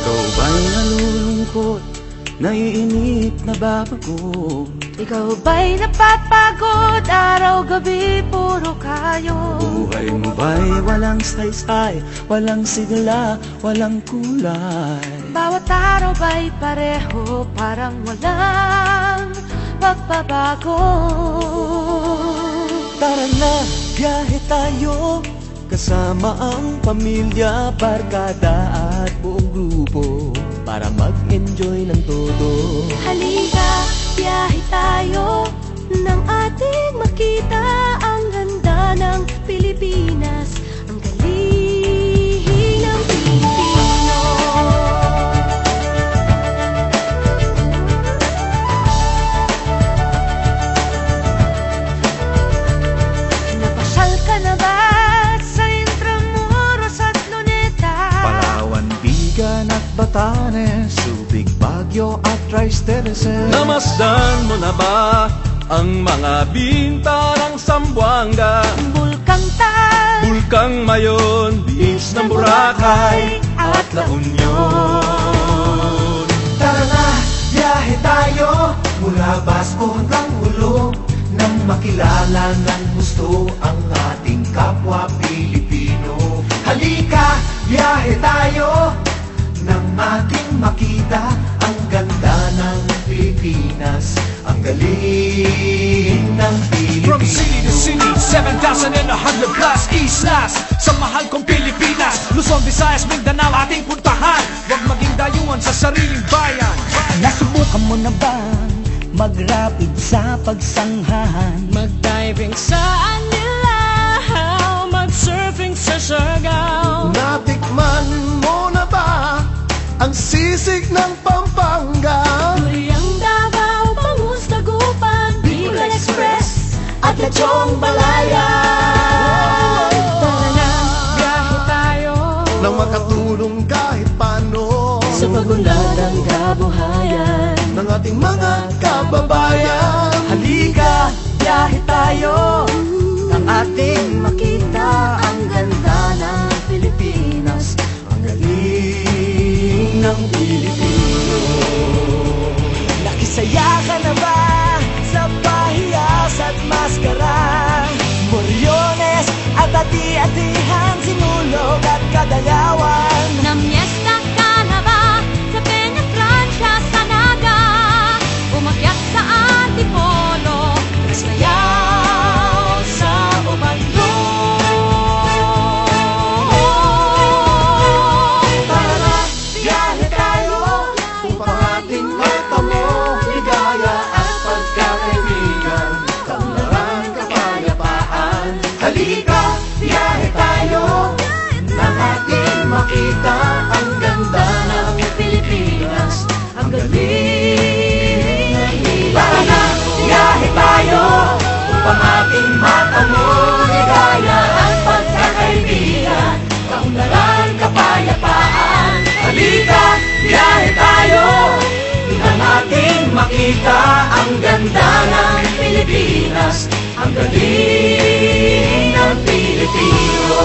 Ikaw ba'y nalulungkot, naiinip, nababago? Ikaw ba'y napapagod, araw-gabi puro kayo? Buhay mo ba'y walang saysay, walang sigla, walang kulay? Bawat araw ba'y pareho, parang walang pagbabago? Tara na, biyahe tayo, kasama ang pamilya, barkada at buong grupo, para mag-enjoy ng todo. Halika, biyahe tayo, nang ating makita ang ganda ng Pilipinas, ang galing ng Pilipino. Napasyal ka na ba sa Intramuros at Luneta? Palawan, Bigan at Batanes, Subic, Baguio at Tristeles. Namasdan mo na ba ang mga binta ng Zamboanga, Bulkang Tal, Bulkang Mayon, Beach ng Boracay at La Union? Tara na, biyahe tayo mula Basco hanggang Ulo, nang makilala ng gusto ang ating kapwa Pilipino. Halika, biyahe tayo nang ating makita ang ganda ng Pilipinas, ang galing ng Pilipino. From city to city, 7,100 plus islas sa mahal kong Pilipinas. Luzon, Visayas, Mindanao ating puntahan. Huwag maging dayuhan sa sariling bayan. Nasubukan mo na bang mag-rapid sa pagsanghahan? Mag-diving sa Anilaw, mag-surfing sa Siargao. Natikman mo na ba ang sisig ng Pampanga? Duriang Davao, Bangus, Dagupan, Bicol Express at Lechong Balaya. Tara na, biyahe tayo Nang makatulong kahit paano Sa pagunlad ng kabuhayan ng ating mga kababayan. Halika, biyahe tayo, nang ating makita ang ganda ng Pilipinas, ang galing ng Pilipino. Nakisaya ka na ba sa pahiyas at maskara? Moriones at ati-atihan, sinulog at kadalawan. Namiesta ka na ba sa Peña Francia, sa Naga? Umakyat sa Antipolo, sayaw sa Ubando. Tara na, biyahe tayo upang ating matamo ligaya at pagkakaibigan, kaunlaran, kapayapaan. Halika, biyahe tayo nang ating makita ang ganda ng Pilipinas, ang galing ng Pilipino. Tara na, biyahe tayo upang ating matamo ligaya at pagkakaibigan, kaunlaran, kapayapaan. Halika, biyahe tayo nang ating makita ang ganda ng Pilipinas, ang galing ng Pilipino.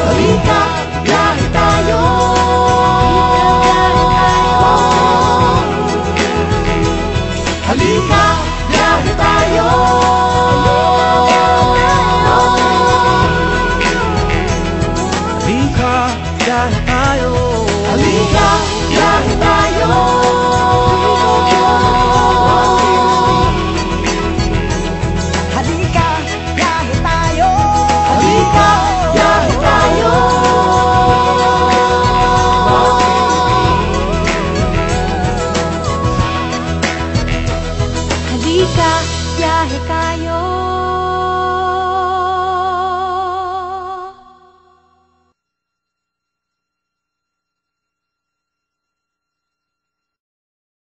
Halika, biyahe tayo. Halika, biyahe tayo. Halika, biyahe tayo. Halika, biyahe tayo. Halika, biyahe tayo. Halika, biyahe tayo. Halika, biyahe tayo.